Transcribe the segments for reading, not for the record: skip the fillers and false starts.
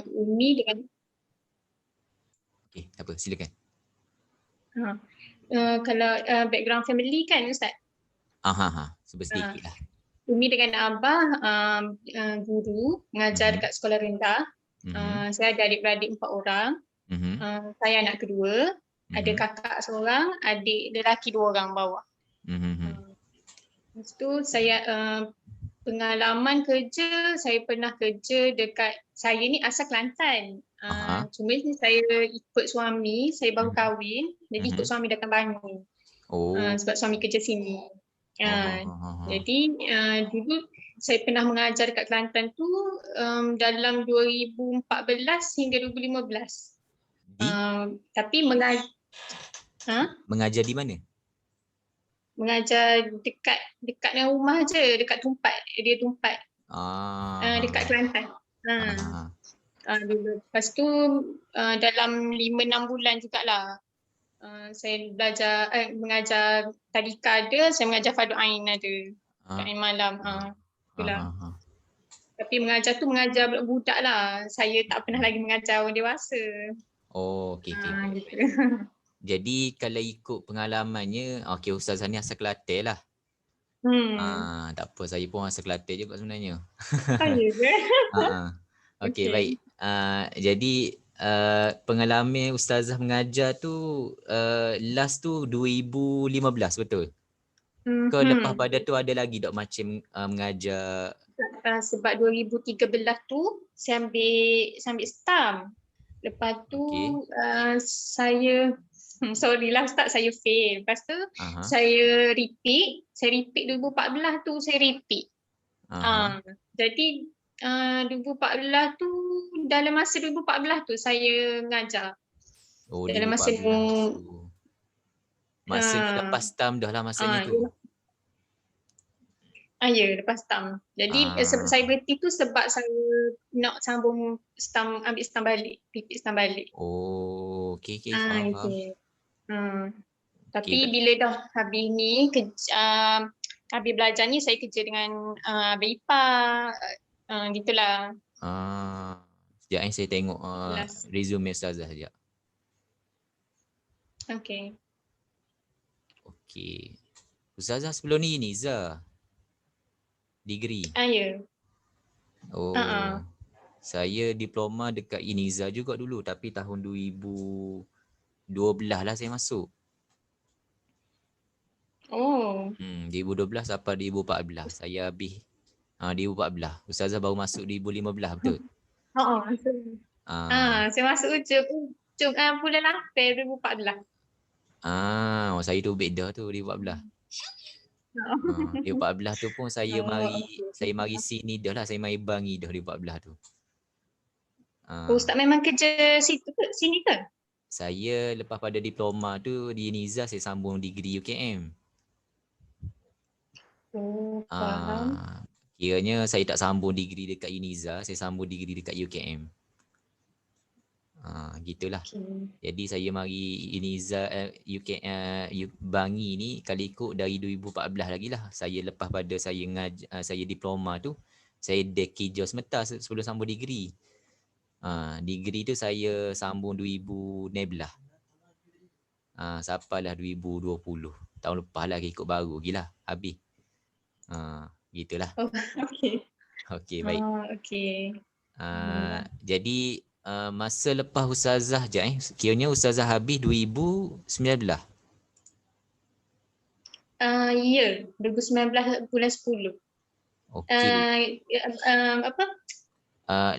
Umi dengan Okey, tak apa, silakan. kalau background family kan Ustaz. Sebut sedikit lah. Umi dengan abah guru mengajar dekat sekolah rendah. Saya ada adik-beradik 4 orang. Saya anak kedua. Ada kakak seorang, adik lelaki 2 orang bawah. Lepas tu saya pengalaman kerja, saya pernah kerja dekat, saya ni asal Kelantan. Cuma saya ikut suami, saya baru kahwin, jadi ikut suami datang Bangun. Sebab suami kerja sini. Jadi dulu saya pernah mengajar dekat Kelantan tu dalam 2014 hingga 2015. Tapi mengajar di mana? Mengajar dekat dengan rumah je, dekat Tumpat. Dia Tumpat. Dekat Kelantan. Lepas tu dalam 5-6 bulan jugalah. Saya belajar mengajar tadika ada, saya mengajar fardu ain ada. Ain malam. Itulah. Tapi mengajar tu mengajar budak lah. Saya tak pernah lagi mengajar orang dewasa. Okey. Gitu. Jadi kalau ikut pengalamannya, okey, Ustazah ni asal Kelantan lah. Tak apa, saya pun asal Kelantan juga sebenarnya. Ya ke? Okey, baik. Jadi pengalaman Ustazah mengajar tu last tu 2015, betul? Ke lepas pada tu ada lagi tak macam mengajar? Sebab 2013 tu saya ambil STAM. Lepas tu saya sorry lah Ustaz, saya fail. Lepas tu saya repeat 2014 tu saya repeat. Jadi 2014 tu, dalam masa 2014 tu saya mengajar. Dalam masa 2014 tu. Masanya lepas STAM dah lah masanya tu. Ya, lepas STAM. Jadi saya berhenti tu sebab saya nak sambung STAM, ambil STAM balik, repeat STAM balik. Okey, faham. Tapi bila dah habis ni, habis belajar ni saya kerja dengan abang ipar, gitulah. Sekejap saya tengok resume Ustazah sekejap. Okey. Ustazah sebelum ni Niza degree. Ya. Saya diploma dekat Iniza juga dulu, tapi tahun 2012 lah saya masuk. 2012 sampai 2014 saya habis 2014. Ustazah baru masuk 2015, betul? Saya masuk bulan April 2014. Saya tu beda tu 2014. 2014 tu pun saya mari sini dah lah, saya mari Bangi dah 2014 tu. Ustaz memang kerja sini ke? Saya lepas pada diploma tu di Niza saya sambung degree UKM. Faham. Kiranya saya tak sambung degree dekat Uniza, saya sambung degree dekat UKM. Gitulah. Jadi saya mari Uniza Bangi ni kali ikut dari 2014 lagi lah. Saya lepas pada saya diploma tu, saya kerja semata sebelum sambung degree. Degree tu saya sambung 2016. Sampailah 2020. Tahun lepas lah ikut baru gila habis. Gitulah. Okey, baik. Jadi masa lepas Ustazah je kiranya Ustazah habis 2019. Ya, 2019 bulan 10.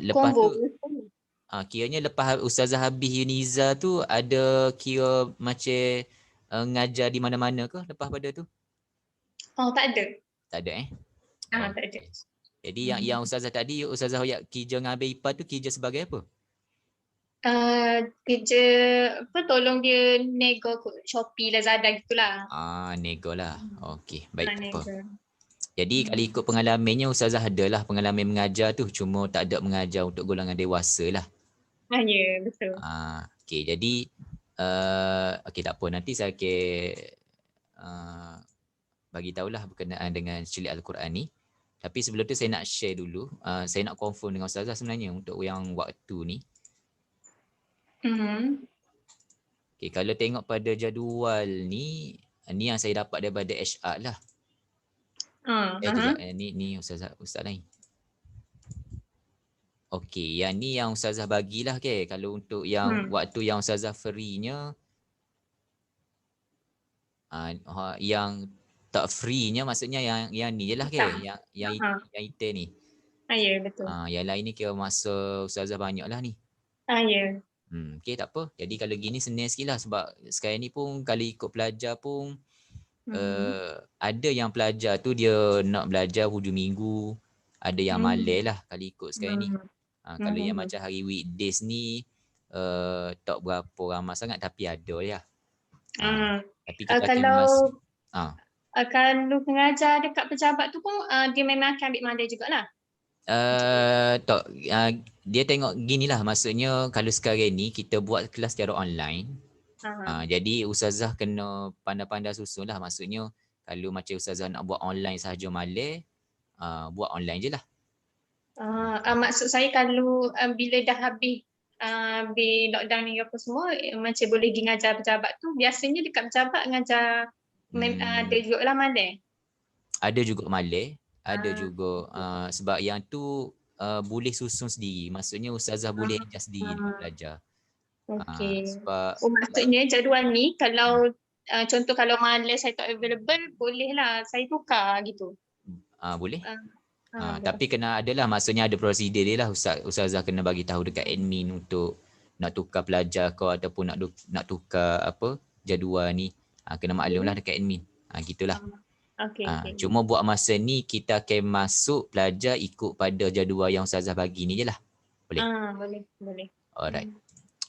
Lepas tu kiranya lepas Ustazah habis Uniza tu ada kira macam ngajar di mana-mana ke lepas pada tu? Tak ada. Tak ada Tak ada. Jadi yang Ustazah tadi, Ustazah Hoyak kerja dengan Abang Ipar tu kerja sebagai apa? Kerja tolong dia nego Shopee, Lazada gitulah. Nego lah. Okey, baik apa. Jadi kali ikut pengalamannya Ustazah adalah pengalaman mengajar tu, cuma tak ada mengajar untuk golongan dewasa lah. Ya, betul. Okey, jadi okey tak apa, nanti saya akan bagi tahulah berkenaan dengan celik Al-Quran ni. Tapi sebelum tu saya nak share dulu, saya nak confirm dengan Ustazah sebenarnya untuk yang waktu ni. Okay, kalau tengok pada jadual ni yang saya dapat daripada HR lah. Kejap, ni Ustazah lain. Okey, yang ni yang Ustazah bagilah ke. Kalau untuk yang waktu yang Ustazah free-nya, yang tak free-nya maksudnya yang ni je lah ke. Yang ite ni. Ya, betul. Yang lain ni kira masa Ustazah banyak lah ni. Ya. Okey, tak apa. Jadi kalau gini senang sikit lah sebab sekarang ni pun kalau ikut pelajar pun ada yang pelajar tu dia nak belajar hujung minggu, ada yang malas lah kalau ikut sekarang ni. Kalau yang macam hari weekdays ni tak berapa ramai sangat tapi ada ya. Tapi kita kalau kalau pengajar dekat pejabat tu pun dia memang akan ambil malas jugalah. Dia tengok ginilah, maksudnya kalau sekarang ni kita buat kelas secara online. Jadi Ustazah kena pandai-pandai susun lah. Maksudnya kalau macam Ustazah nak buat online sahaja malas, buat online je lah. Maksud saya kalau bila dah habis lockdown ni apa semua, macam boleh pergi ngajar pejabat tu, biasanya dekat pejabat ngajar ada juga lah malas. Ada juga malas, ada juga sebab yang tu boleh susun sendiri. Maksudnya Ustazah boleh adjust sendiri dengan pelajar. Sebab maksudnya jadual ni kalau contoh kalau malas saya tak available, boleh lah saya tukar gitu. Boleh. Tapi kena adalah, maksudnya ada prosedur dia lah. Ustazah kena bagi tahu dekat admin untuk nak tukar pelajar ke ataupun nak tukar apa jadual ni. Kena maklumlah dekat admin. Gitulah. Cuma buat masa ni kita akan masuk pelajar ikut pada jadual yang Ustazah bagi ni je lah. Boleh? Boleh. Alright.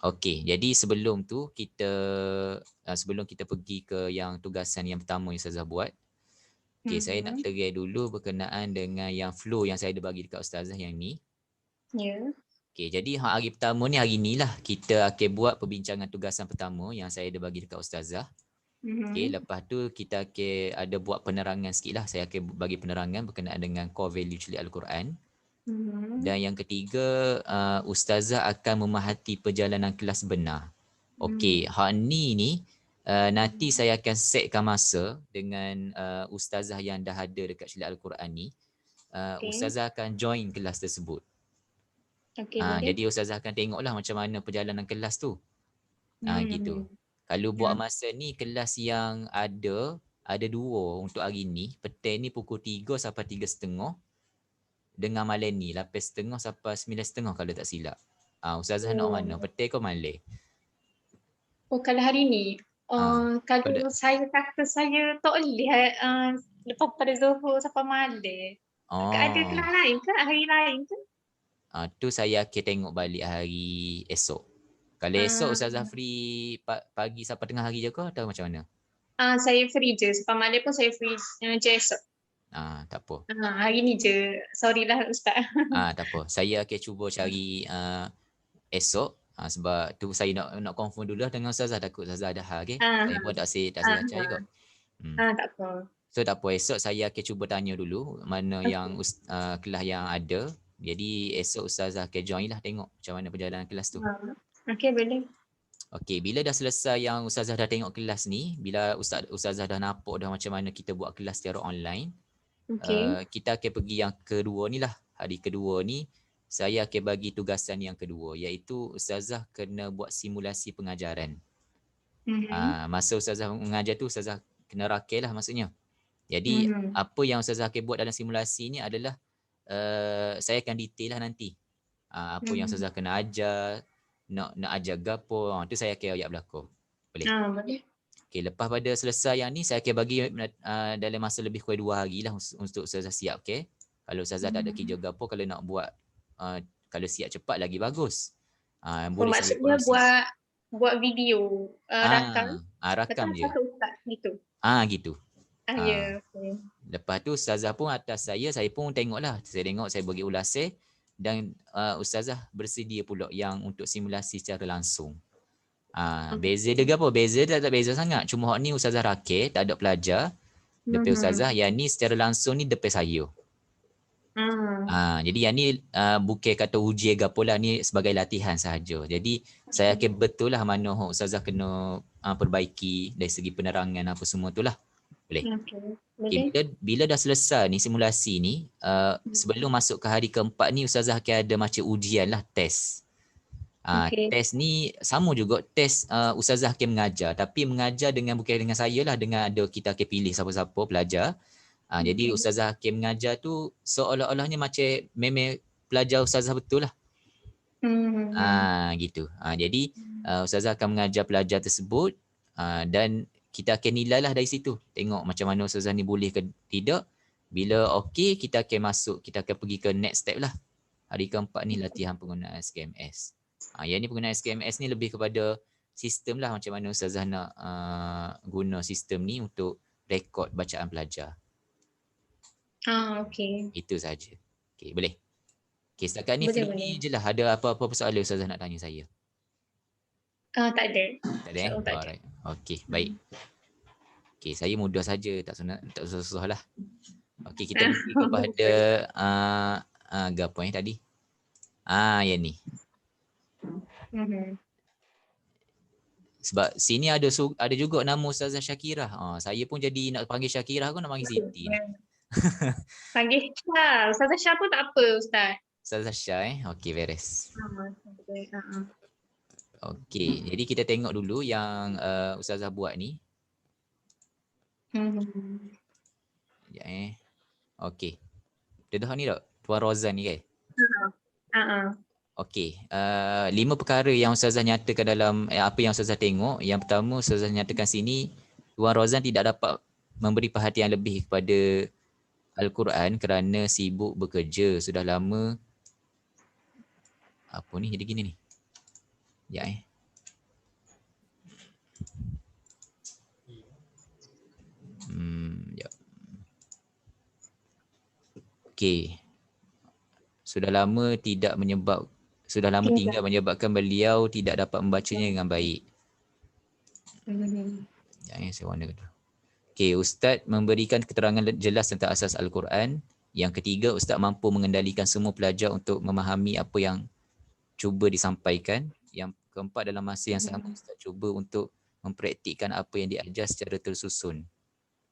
Okey, jadi sebelum tu sebelum kita pergi ke yang tugasan yang pertama yang Ustazah buat, saya nak terai dulu berkenaan dengan yang flow yang saya ada bagi dekat Ustazah yang ni. Ya. Jadi hari pertama ni, hari ni lah kita akan buat perbincangan tugasan pertama yang saya ada bagi dekat Ustazah. Lepas tu kita akan ada buat penerangan sikit lah. Saya akan bagi penerangan berkenaan dengan core value celik Al-Quran. Dan yang ketiga, Ustazah akan memerhati perjalanan kelas benar. Hak ni nanti saya akan setkan masa dengan Ustazah yang dah ada dekat celik Al-Quran ni. Ustazah akan join kelas tersebut. Jadi Ustazah akan tengoklah macam mana perjalanan kelas tu. Gitu. Kalau buat masa ni kelas yang ada 2 untuk hari ni. Petang ni pukul 3 sampai 3.30. Dengan malam ni 8.30 sampai 9.30 kalau tak silap. Ustazah nak mana? Petang ke malam? Kalau hari ni, kalau saya kata saya tak boleh lepas pada Zuhur sampai malam. Ada kelas lain ke? Hari lain ke? Tu saya akan tengok balik hari esok. Kalau esok Ustazah free pagi sampai tengah hari je ke atau macam mana? Saya free je. Sampai malam pun saya free je esok. Tak apa. Hari ni je. Sorry lah Ustaz. Tak apa. Saya akan cuba cari esok. Sebab tu saya nak confirm dulu lah dengan Ustazah. Takut Ustazah ada hal. Saya pun tak say acai kot. Tak apa. So tak apa. Esok saya akan cuba tanya dulu mana yang kelas yang ada. Jadi esok Ustazah akan join lah, tengok macam mana perjalanan kelas tu. Okey, boleh. Okey, bila dah selesai yang Ustazah dah tengok kelas ni, bila Ustazah dah nampak dah macam mana kita buat kelas secara online, kita akan pergi yang kedua ni lah. Hari kedua ni, saya akan bagi tugasan yang kedua, iaitu Ustazah kena buat simulasi pengajaran. Masa Ustazah mengajar tu, Ustazah kena rakil lah maksudnya. Jadi, apa yang Ustazah akan buat dalam simulasi ni adalah saya akan detail lah nanti. Apa yang Ustazah kena ajar, nak ajar gapo, tu saya akan ayat belakang. Boleh? Boleh. Okey, lepas pada selesai yang ni, saya akan bagi dalam masa lebih kurang 2 hari lah untuk Ustazah siap. Okay? Kalau Ustazah tak ada kerja gapo, kalau nak buat, kalau siap cepat lagi bagus. Boleh maksudnya buat video, rakam. Rakam je. Gitu. Gitu. Ya, okay. Lepas tu Ustazah pun atas saya pun tengoklah. Saya tengok, saya bagi ulasan dan Ustazah bersedia pula yang untuk simulasi secara langsung. Beza dia apa? Beza dia tak beza sangat. Cuma hak ni Ustazah rakit, tak ada pelajar. Depan Ustazah, yang ni secara langsung ni depan saya. Jadi yang ni bukan kata uji ke apa lah, ni sebagai latihan sahaja. Jadi saya yakin betul lah mana Ustazah kena perbaiki dari segi penerangan apa semua tu lah. Boleh? Okay, bila dah selesai ni simulasi ni, sebelum masuk ke hari keempat ni Ustazah akan ada macam ujian lah, test. Test ni sama juga, test Ustazah akan mengajar, tapi mengajar dengan bukan dengan saya lah, dengan ada kita akan pilih siapa-siapa pelajar. Jadi Ustazah Hakim mengajar tu seolah-olahnya macam memang pelajar Ustazah betul lah. Gitu. Jadi Ustazah akan mengajar pelajar tersebut dan kita akan nilai lah dari situ. Tengok macam mana Ustazah ni boleh ke tidak. Bila okey, kita akan masuk, kita akan pergi ke next step lah. Hari keempat ni latihan penggunaan SKMS. Yang ni penggunaan SKMS ni lebih kepada sistem lah, macam mana Ustazah nak guna sistem ni untuk rekod bacaan pelajar. Okey. Itu saja. Okey, boleh. Okey, setakat ni flow ni je lah. Ada apa-apa soalan Ustazah nak tanya saya? Tak ada. Tak ada. Alright. Okey, baik. Okey, saya mudah saja, tak susah lah. Okey, kita pergi kepada apa yang tadi? Yang ni. Sebab sini ada juga nama Ustazah Syakirah. Saya pun jadi nak panggil Syakirah, aku nak panggil Siti. Panggil Syah. Ustazah Syah pun tak apa, Ustaz. Ustazah Syah, okey, beres. Okey, jadi kita tengok dulu yang Ustazah buat ni. Okey. Dah ni tak? Tuan Rozan ni kan? Okey, 5 perkara yang Ustazah nyatakan dalam apa yang Ustazah tengok. Yang pertama, Ustazah nyatakan sini, Tuan Rozan tidak dapat memberi perhatian lebih kepada Al-Quran kerana sibuk bekerja. Sudah lama, apa ni jadi gini ni? Okey. Sudah lama tinggal menyebabkan beliau tidak dapat membacanya dengan baik. Saya warna kedua. Okey, Ustaz memberikan keterangan jelas tentang asas Al-Quran. Yang ketiga, Ustaz mampu mengendalikan semua pelajar untuk memahami apa yang cuba disampaikan. Yang keempat, dalam masa yang sama Ustaz cuba untuk mempraktikkan apa yang diajar secara tersusun.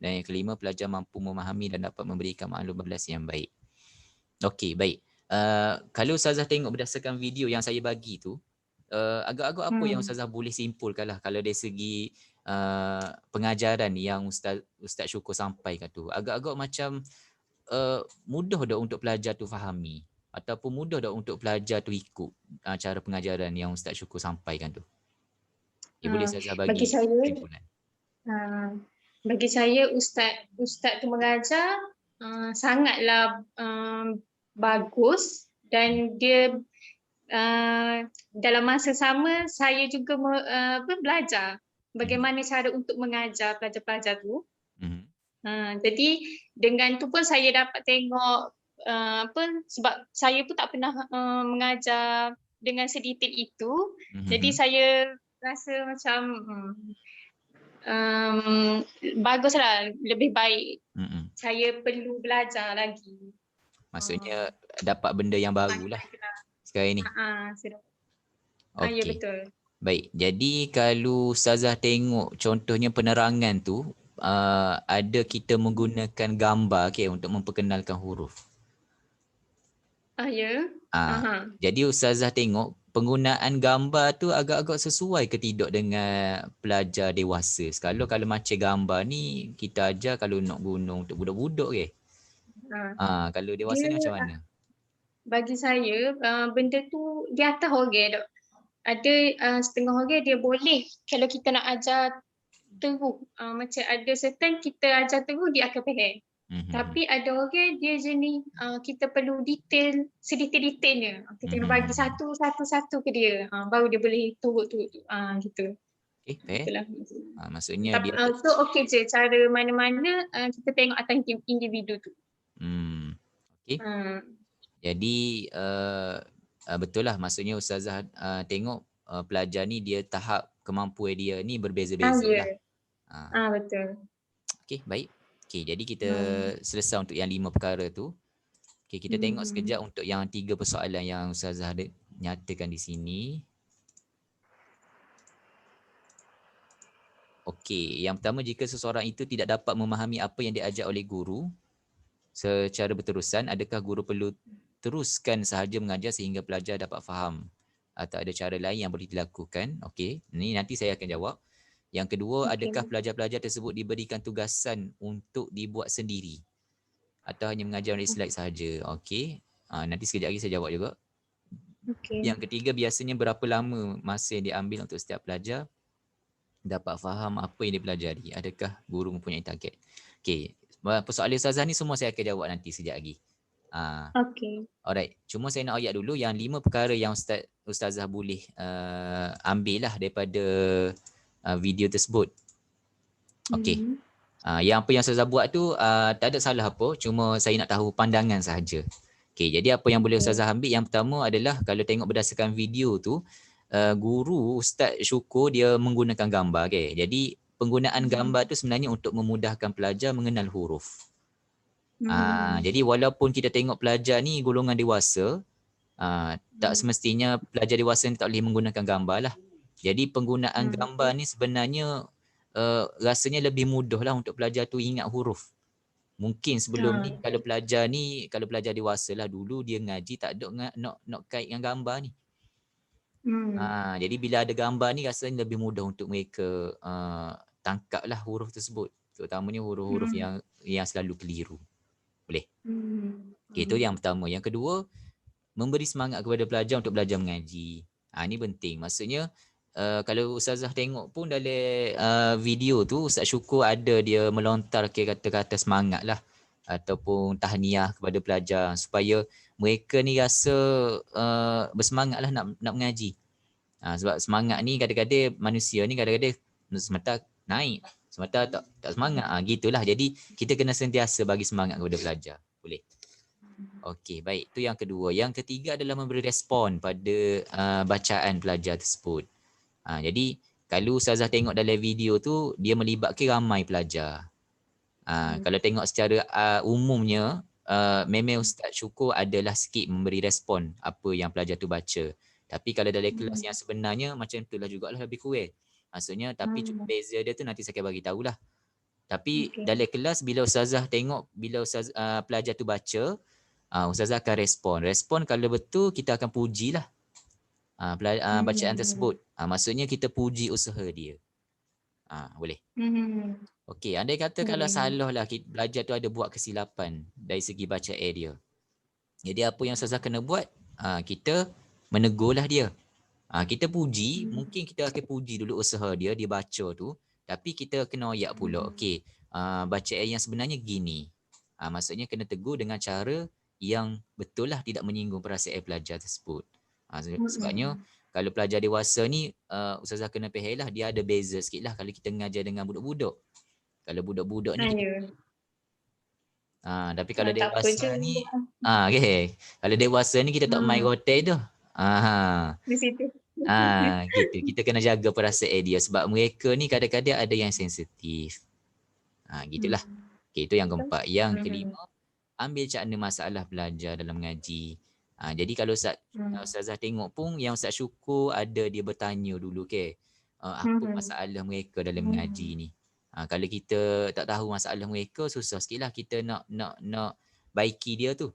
Dan yang kelima, pelajar mampu memahami dan dapat memberikan maklum balas yang baik. Okey, baik. Kalau Ustazah tengok berdasarkan video yang saya bagi tu, agak-agak apa yang Ustazah boleh simpulkan lah kalau dari segi pengajaran yang Ustaz Syukur sampaikan tu. Agak-agak macam mudah dah untuk pelajar tu fahami ataupun mudah dah untuk pelajar tu ikut cara pengajaran yang Ustaz Syukur sampaikan tu. Boleh Ustazah bagi kesimpulan. Bagi saya Ustaz tu mengajar sangatlah bagus dan dia dalam masa sama saya juga belajar bagaimana cara untuk mengajar pelajar-pelajar tu. Jadi dengan tu pun saya dapat tengok sebab saya pun tak pernah mengajar dengan sedetail itu. Jadi saya rasa macam baguslah, lebih baik. Saya perlu belajar lagi. Maksudnya dapat benda yang baru lah sekarang ni. Okay. Ya, betul. Baik, jadi kalau Ustazah tengok contohnya penerangan tu, ada kita menggunakan gambar untuk memperkenalkan huruf. Ya. Jadi Ustazah tengok penggunaan gambar tu agak-agak sesuai ke tidak dengan pelajar dewasa. Kalau macam gambar ni kita ajar kalau nak guna untuk budak-budak kalau dewasa ni macam mana? Bagi saya benda tu di atas orang. Ada setengah orang dia boleh kalau kita nak ajar terus. Macam ada certain kita ajar terus dia akan faham. Tapi ada orang dia jenis kita perlu detail, sedetail-detailnya. Kita kena bagi satu-satu ke dia. Baru dia boleh turut-turut gitu. Itulah. Maksudnya dia so okey je cara mana-mana kita tengok atas individu tu. Okey. Jadi betul lah, maksudnya Ustazah tengok pelajar ni dia tahap kemampuan dia ni berbeza-beza lah. Betul. Okey, baik. Okey, jadi kita selesai untuk yang 5 perkara tu. Okey, kita tengok sekejap untuk yang 3 persoalan yang Ustazah ada nyatakan di sini. Okey, yang pertama, jika seseorang itu tidak dapat memahami apa yang diajar oleh guru secara berterusan, adakah guru perlu teruskan sahaja mengajar sehingga pelajar dapat faham? Atau ada cara lain yang boleh dilakukan? Okey, ini nanti saya akan jawab. Yang kedua, adakah pelajar-pelajar tersebut diberikan tugasan untuk dibuat sendiri? Atau hanya mengajar dari slide sahaja? Okey, nanti sekejap lagi saya jawab juga. Yang ketiga, biasanya berapa lama masa yang diambil untuk setiap pelajar dapat faham apa yang dipelajari? Adakah guru mempunyai target? Okey, persoalan Ustazah ni semua saya akan jawab nanti sekejap lagi. Alright, cuma saya nak ayat dulu yang 5 perkara yang Ustazah boleh ambil lah daripada video tersebut. Okey. Yang apa yang Ustazah buat tu tak ada salah apa, cuma saya nak tahu pandangan sahaja. Okey, jadi apa yang boleh Ustazah ambil, yang pertama adalah kalau tengok berdasarkan video tu, guru Ustaz Syukur dia menggunakan gambar. Okay. Jadi penggunaan gambar tu sebenarnya untuk memudahkan pelajar mengenal huruf. Jadi walaupun kita tengok pelajar ni golongan dewasa, tak semestinya pelajar dewasa ni tak boleh menggunakan gambar lah. Jadi penggunaan gambar ni sebenarnya rasanya lebih mudah lah untuk pelajar tu ingat huruf. Mungkin sebelum ni kalau pelajar dewasa lah, dulu dia ngaji tak ada nak kait dengan gambar ni. Jadi bila ada gambar ni rasanya lebih mudah untuk mereka tangkaplah huruf tersebut, terutamanya huruf-huruf yang selalu keliru. Boleh? Okay, itu yang pertama. Yang kedua, memberi semangat kepada pelajar untuk belajar mengaji. Ini penting. Maksudnya kalau Ustazah tengok pun dalam video tu, Ustaz Syukur ada dia melontar kata-kata semangat lah ataupun tahniah kepada pelajar supaya mereka ni rasa bersemangat lah nak mengaji. Sebab semangat ni kadang-kadang manusia ni kadang-kadang semata naik, semata tak semangat. Gitulah. Jadi kita kena sentiasa bagi semangat kepada pelajar. Boleh? Okey, baik. Itu yang kedua. Yang ketiga adalah memberi respon pada bacaan pelajar tersebut. Jadi kalau Ustazah tengok dalam video tu, dia melibatkan ramai pelajar. Kalau tengok secara umumnya, memang Ustaz Syukur adalah sikit memberi respon apa yang pelajar tu baca. Tapi kalau dalam kelas yang sebenarnya macam itulah jugalah, lebih kurang. Maksudnya tapi cuma beza dia tu nanti saya akan bagi tahulah. Tapi dalam kelas bila Ustazah tengok, bila pelajar tu baca, Ustazah akan respon. Respon kalau betul kita akan pujilah bacaan tersebut. Maksudnya kita puji usaha dia. Boleh? Okey, andai kata kalau salah lah pelajar tu ada buat kesilapan dari segi bacaan dia. Jadi apa yang Ustazah kena buat? Kita menegurlah dia. Kita puji, mungkin kita akan puji dulu usaha dia baca tu, tapi kita kena ayak pula. Okey, bacaan yang sebenarnya gini. Maksudnya kena tegur dengan cara yang betul lah, tidak menyinggung perasaan pelajar tersebut. Sebabnya kalau pelajar dewasa ni, Ustazah kena faham lah, dia ada beza sikit lah kalau kita mengajar dengan budak-budak. Kalau budak-budak ni tapi kalau dewasa ni okay. Kalau dewasa ni kita tak main rotai tu. Di situ. Gitu. Kita kena jaga perasaan dia sebab mereka ni kadang-kadang ada yang sensitif. Gitulah. Okay, itu yang keempat. Yang kelima, ambil cakna masalah pelajar dalam mengaji. Jadi kalau Ustazah tengok pun yang Ustaz Syukur ada dia bertanya dulu apa masalah mereka dalam mengaji ni. Kalau kita tak tahu masalah mereka, susah sikit lah kita nak baiki dia tu.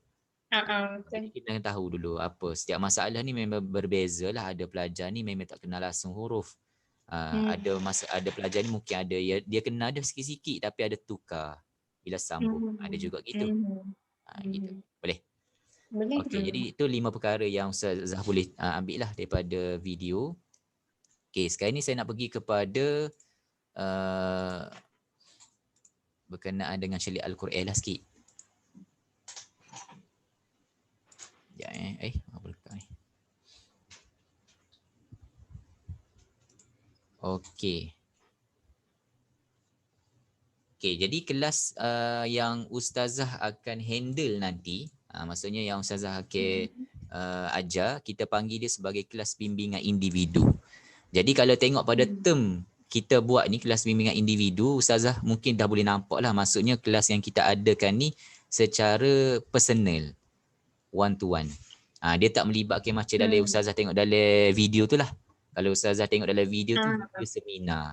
Jadi kita kena tahu dulu apa. Setiap masalah ni memang berbeza lah. Ada pelajar ni memang tak kenal langsung huruf. Ada pelajar ni mungkin ada dia kenal ada sikit-sikit tapi ada tukar bila sambung. Ada juga gitu. Gitu. Boleh? Boleh. Okey, jadi itu 5 perkara yang Ustazah boleh ambil lah daripada video. Okey, sekarang ni saya nak pergi kepada berkenaan dengan syariat Al-Quran lah sikit. Ya, apa letak ni? Okey. Okey, jadi kelas yang Ustazah akan handle nanti, maksudnya yang Ustazah akan ajar, kita panggil dia sebagai kelas bimbingan individu. Jadi kalau tengok pada term kita buat ni, kelas bimbingan individu, Ustazah mungkin dah boleh nampak lah, maksudnya kelas yang kita adakan ni secara personal. one to one. Dia tak melibatkan macam dalam ustazah tengok dalam video tu lah. Kalau ustazah tengok dalam video tu dia seminar.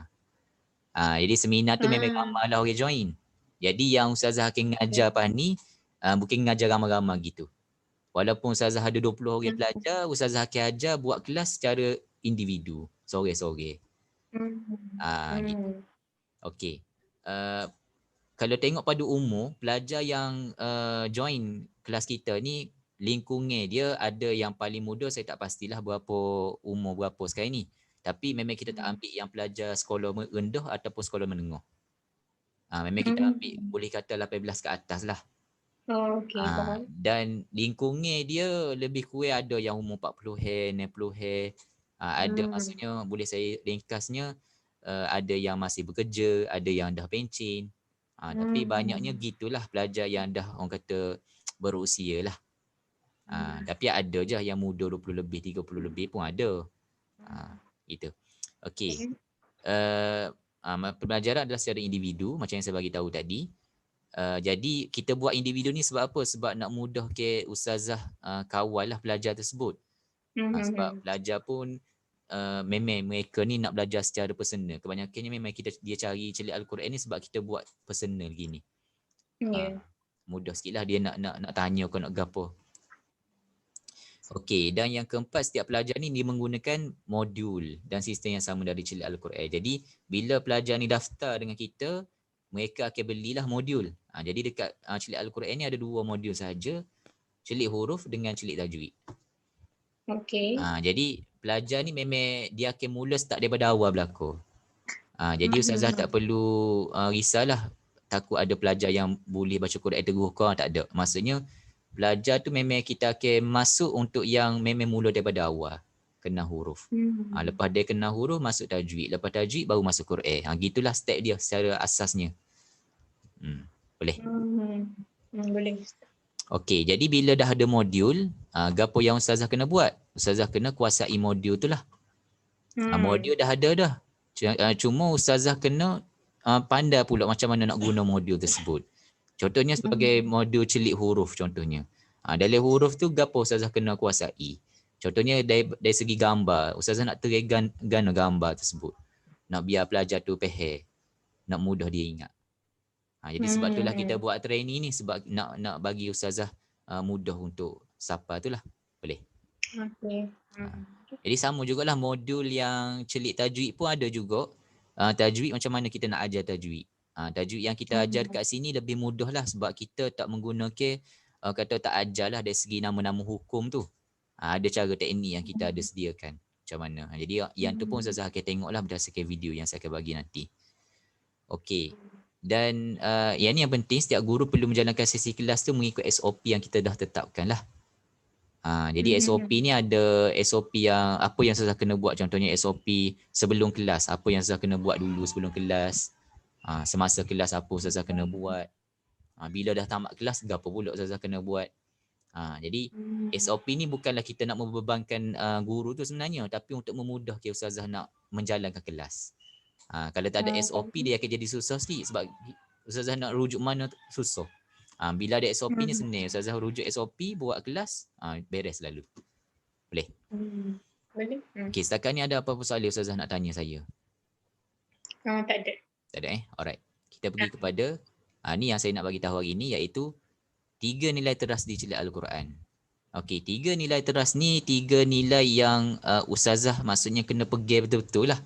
Jadi seminar tu memang ramai lah orang join. Jadi yang ustazah akan ngajar pas ni bukan ngajar ramai-ramai gitu. Walaupun ustazah ada 20 orang pelajar, ustazah akan ajar buat kelas secara individu, sore-sore. Gitu. Okey. Kalau tengok pada umur, pelajar yang join kelas kita ni, lingkungan dia ada yang paling muda, saya tak pastilah berapa umur berapa sekarang ni. Tapi memang kita tak ambil yang pelajar sekolah rendah ataupun sekolah menengah. Memang kita ambil boleh kata 18 ke atas lah. Dan lingkungan dia lebih kurang ada yang umur 40 60 ada maksudnya boleh saya ringkasnya ada yang masih bekerja, ada yang dah pencen. Tapi banyaknya gitulah pelajar yang dah orang kata berusia lah. Tapi ada je yang muda 20 lebih, 30 lebih pun ada. Gitu. Okey. Pembelajaran adalah secara individu macam yang saya bagi tahu tadi. Jadi kita buat individu ni sebab apa? Sebab nak mudah ke ustazah kawal lah pelajar tersebut. Sebab pelajar pun memang mereka ni nak belajar secara personal. Kebanyakannya memang dia cari celik Al-Quran ni sebab kita buat personal gini. Mudah sikit lah dia nak tanya kau nak gapo. Okey, dan yang keempat, setiap pelajar ni dia menggunakan modul dan sistem yang sama dari celik Al-Quran. Jadi bila pelajar ni daftar dengan kita, mereka akan belilah modul. Jadi dekat celik Al-Quran ni ada 2 modul saja, celik huruf dengan celik tajwid. Okey. Jadi pelajar ni memang dia akan mula start daripada awal belakang. Jadi ustazah tak perlu risaulah takut ada pelajar yang boleh baca Quran teguh kau, tak ada. Maksudnya pelajar tu memang kita akan masuk untuk yang memang mula daripada awal. Kenal huruf. Lepas dia kenal huruf, masuk tajwid. Lepas tajwid baru masuk Quran. Gitulah step dia secara asasnya. Boleh? Boleh. Okey, jadi bila dah ada modul, gapo yang ustazah kena buat? Ustazah kena kuasai modul tu lah. Modul dah ada dah. Cuma ustazah kena pandai pula macam mana nak guna modul tersebut. Contohnya sebagai modul celik huruf contohnya. Dalam huruf tu gapo ustazah kena kuasai. Contohnya dari segi gambar, ustazah nak terangkan gambar tersebut. Nak biar pelajar tu faham, nak mudah dia ingat. Jadi sebab itulah kita buat training ni sebab nak bagi ustazah mudah untuk sapa tu lah. Boleh? Okey. Jadi sama jugalah modul yang celik tajwid pun ada juga. Tajwid macam mana kita nak ajar tajwid. Tajwid yang kita ajar kat sini lebih mudah lah sebab kita tak menggunakan kata tak ajar lah dari segi nama-nama hukum tu. Ada cara teknik yang kita ada sediakan. Macam mana. Jadi yang tu pun ustazah akan tengok lah berdasarkan video yang saya akan bagi nanti. Okey. Dan yang ni yang penting, setiap guru perlu menjalankan sesi kelas tu mengikut SOP yang kita dah tetapkan lah. Jadi SOP ni ada SOP yang apa yang saya kena buat, contohnya SOP sebelum kelas, apa yang saya kena buat dulu sebelum kelas. Semasa kelas apa saya kena buat. Bila dah tamat kelas, apa pula saya kena buat. Jadi SOP ni bukanlah kita nak membebankan guru tu sebenarnya, tapi untuk memudahkan ustazah nak menjalankan kelas. Kalau tak ada SOP dia akan jadi susah sikit sebab ustazah nak rujuk mana susah. Bila ada SOP ni senang, ustazah rujuk SOP buat kelas, beres lalu. Boleh? Boleh. Okey, setakat ni ada apa-apa soalan ustazah nak tanya saya? Tak ada. Tak ada Alright. Kita pergi kepada ni yang saya nak bagi tahu hari ni, iaitu 3 nilai teras di celik Al-Quran. Okey, 3 nilai teras ni 3 nilai yang ustazah maksudnya kena pegang betul-betul lah.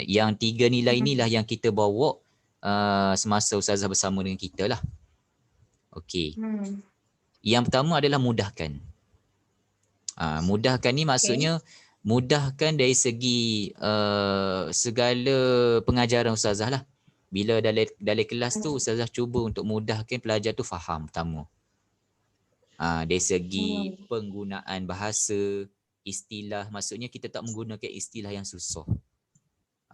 Yang 3 nilai inilah yang kita bawa semasa ustazah bersama dengan kita lah. Okey. Yang pertama adalah mudahkan. Mudahkan ni maksudnya mudahkan dari segi segala pengajaran ustazah lah. Bila dalam kelas tu ustazah cuba untuk mudahkan pelajar tu faham pertama. Dari segi penggunaan bahasa, istilah, maksudnya kita tak menggunakan istilah yang susah.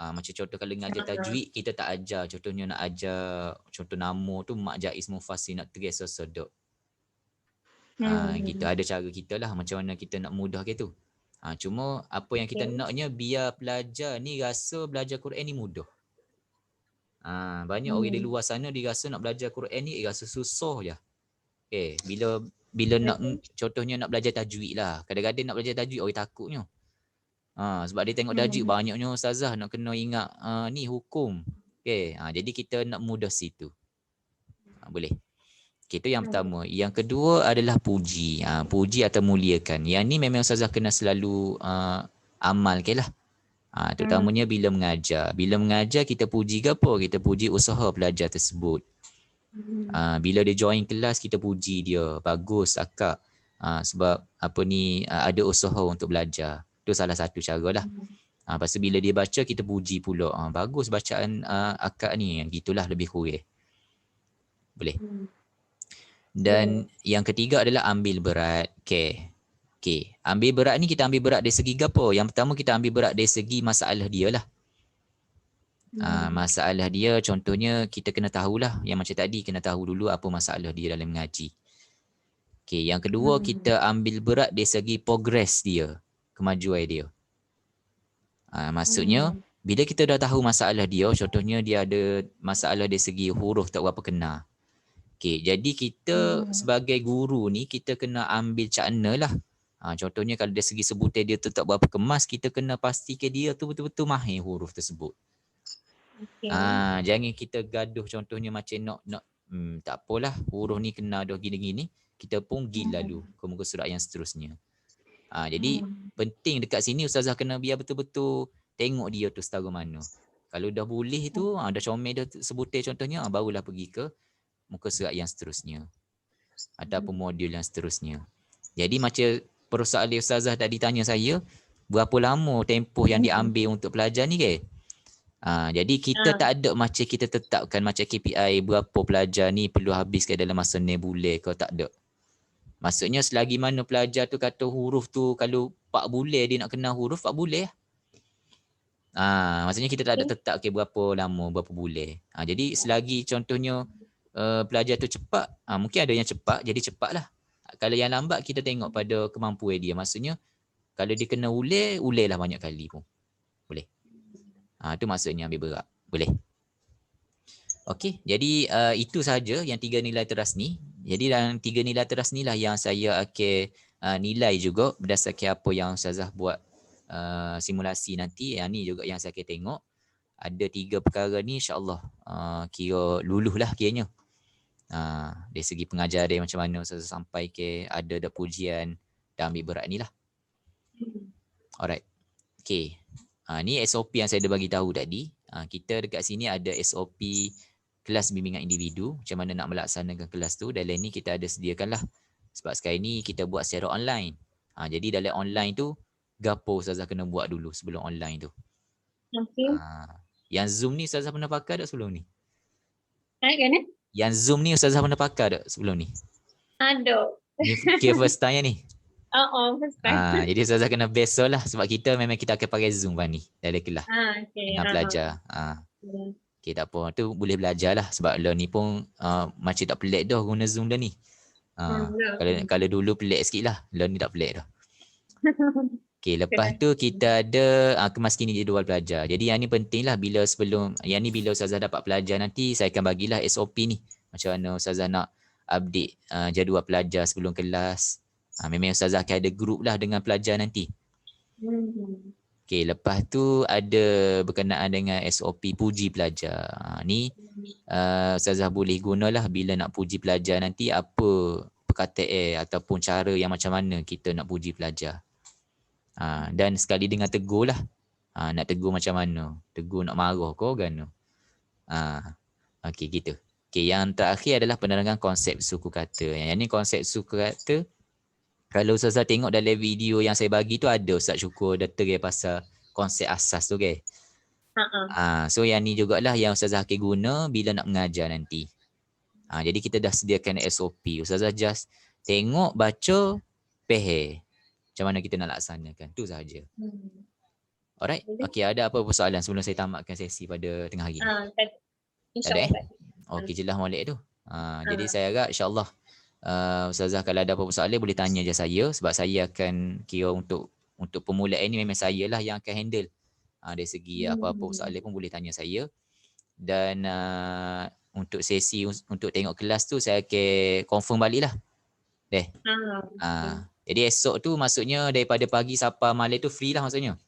Macam contoh kalau ngajar tajwid, kita tak ajar. Contohnya nak ajar contoh nama tu mak jaiz mufassir nak terasa sedap. Gitu. Ada cara kita lah macam mana kita nak mudah ke tu. Cuma apa yang kita naknya biar pelajar ni rasa belajar Quran ni mudah. Banyak orang di luar sana dia rasa nak belajar Quran ni rasa susah je. Bila bila contohnya nak belajar tajwid lah. Kadang-kadang nak belajar tajwid orang takutnya. Sebab dia tengok tajwid banyaknya ustazah nak kena ingat ni hukum. Okay. Jadi kita nak mudah situ. Boleh. Okay, itu yang pertama. Yang kedua adalah puji. Puji atau muliakan. Yang ni memang ustazah kena selalu amal ke lah. Terutamanya bila mengajar. Bila mengajar kita puji ke apa? Kita puji usaha pelajar tersebut. Bila dia join kelas kita puji dia. Bagus akak. Sebab ada usaha untuk belajar. Itu salah satu cara lah. Lepas tu bila dia baca kita puji pula. Bagus bacaan akak ni. Gitulah lebih kurang. Boleh. Dan yang ketiga adalah ambil berat. Okay. Ambil berat ni kita ambil berat dari segi apa? Yang pertama kita ambil berat dari segi masalah dia lah. Masalah dia contohnya kita kena tahulah. Yang macam tadi kena tahu dulu apa masalah dia dalam mengaji. Okay. Yang kedua kita ambil berat dari segi progres dia. Kemajuan dia. Maksudnya bila kita dah tahu masalah dia, contohnya dia ada masalah dari segi huruf tak berapa kena. Okay, jadi kita sebagai guru ni kita kena ambil cakna lah. Contohnya kalau dari segi sebutan dia tu tak berapa kemas, kita kena pastikan dia tu betul-betul mahir huruf tersebut. Jangan kita gaduh contohnya macam nak tak apalah huruf ni kena dah gini-gini, kita pun pergi lalu ke muka surat yang seterusnya. Jadi penting dekat sini ustazah kena biar betul-betul tengok dia tu setara mana. Kalau dah boleh tu, dah comel dah sebutan contohnya, barulah pergi ke muka surat yang seterusnya ataupun modul yang seterusnya. Jadi macam persoalan ustazah tadi tanya saya, berapa lama tempoh yang diambil untuk pelajar ni ke? Jadi kita tak ada macam kita tetapkan macam KPI berapa pelajar ni perlu habiskan dalam masa 6 bulan ke, tak ada. Maksudnya selagi mana pelajar tu kata huruf tu kalau 4 bulan dia nak kenal huruf 4 bulan. Maksudnya kita tak ada tetap berapa lama, berapa bulan. Jadi selagi contohnya pelajar tu cepat, mungkin ada yang cepat, jadi cepatlah. Kalau yang lambat kita tengok pada kemampuan dia. Maksudnya kalau dia kena ular lah banyak kali pun. Boleh. Itu maksudnya ambil berat. Boleh. Okey, jadi itu saja yang 3 nilai teras ni. Jadi dalam 3 nilai teras ni lah yang saya akan nilai juga berdasarkan apa yang Ustazah buat simulasi nanti. Yang ni juga yang saya akan tengok. Ada 3 perkara ni insya-Allah kira luluh lah kiranya. Dari segi pengajar dia macam mana saya sampai ke ada pujian dan ambil berat ni lah. Alright. Okay. Ni SOP yang saya dah bagi tahu tadi. Kita dekat sini ada SOP kelas bimbingan individu. Macam mana nak melaksanakan kelas tu. Dalam ni kita ada sediakan lah. Sebab sekarang ni kita buat secara online. Jadi dalam online tu, gapo Ustazah kena buat dulu sebelum online tu. Okay. Yang Zoom ni Ustazah pernah pakai tak sebelum ni? Kan? Yang Zoom ni Ustazah pernah pakai tak sebelum ni? Ada. Ni kira first time ni? First time. Jadi Ustazah kena besok lah. Sebab kita memang kita akan pakai Zoom ni dalam kelas. Okay. Dengan pelajar. Okay, tak apa. Tu boleh belajar lah. Sebab learn ni pun macam tak pelik dah guna Zoom dah ni. Kalau dulu pelik sikit lah. Learn ni tak pelik dah. Okay, lepas tu kita ada kemaskini jadual pelajar. Jadi yang ni penting lah bila Ustazah dapat pelajar nanti, saya akan bagilah SOP ni. Macam mana Ustazah nak update jadual pelajar sebelum kelas. Memang Ustazah akan ada group lah dengan pelajar nanti. Okay, lepas tu ada berkenaan dengan SOP puji pelajar. Ni Ustazah boleh gunalah bila nak puji pelajar nanti, apa perkataan ataupun cara yang macam mana kita nak puji pelajar. Dan sekali dengan tegur lah. Nak tegur macam mana? Tegur nak marah ke kan? Okey, gitu. Okey, yang terakhir adalah penerangan konsep suku kata. Yang ni konsep suku kata, kalau Ustazah tengok dalam video yang saya bagi tu ada Ustaz Syukur detail pasal konsep asas tu ke. So yang ni jugalah yang Ustazah akan guna bila nak mengajar nanti. Jadi kita dah sediakan SOP. Ustazah just tengok, baca, faham. Macam mana kita nak laksanakan. Tu sahaja. Alright. Okey, ada apa persoalan sebelum saya tamatkan sesi pada tengah hari? InsyaAllah. Okey, jelas molek tu. Jadi saya harap insyaAllah Ustazah kalau ada apa-apa soalan boleh tanya je saya. Sebab saya akan kira untuk permulaan ni memang saya lah yang akan handle. Dari segi apa-apa soalan pun boleh tanya saya. Dan untuk sesi untuk tengok kelas tu saya akan confirm balik lah. Deh. Jadi esok tu maksudnya daripada pagi sampai malam tu free lah maksudnya.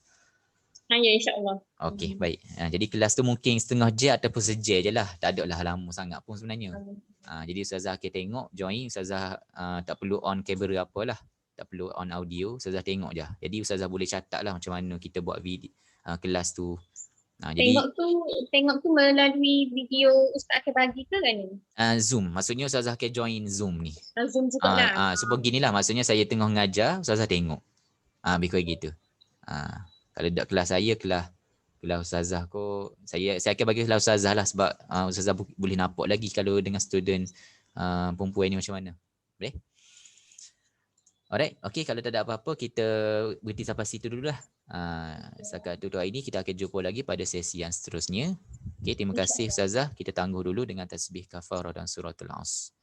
Ya, insyaAllah. Okey, baik. Jadi kelas tu mungkin setengah jam ataupun sejam je lah. Tak ada lah lama sangat pun sebenarnya. Jadi Ustazah akan tengok, join. Ustazah tak perlu on kamera apalah. Tak perlu on audio. Ustazah tengok je. Jadi Ustazah boleh catat lah macam mana kita buat video, kelas tu. Tengok tu melalui video Ustaz akan bagi ke kan ni? Zoom. Maksudnya Ustazah akan join Zoom ni. Zoom jugalah. So beginilah. Maksudnya saya tengah ngajar, Ustazah tengok. Lebih kurang gitu. Kalau tak kelas saya, kelas Ustazah ko, saya akan bagi kelas Ustazah lah sebab Ustazah boleh nampak lagi kalau dengan student perempuan ni macam mana. Boleh? Alright, okay, kalau tak ada apa-apa kita berhenti sampai situ dulu lah. Setakat tu hari ini kita akan jumpa lagi pada sesi yang seterusnya. Okay, terima kasih Ustazah. Kita tangguh dulu dengan tasbih kafarah dan suratul As.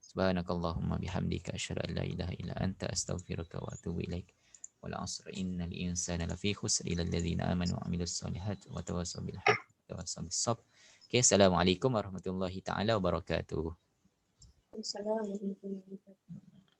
Subhanakallahumma bihamdika asyhadu an la ilaha illa anta astaghfiruka wa atubu ilaik. Wal 'asri innal insana lafi khusr illa alladhina amanu wa 'amilus solihati wa tawassaw bil haqqi wa tawassaw bis sabr. Okay, assalamualaikum warahmatullahi taala wabarakatuh. Assalamualaikum warahmatullahi wabarakatuh.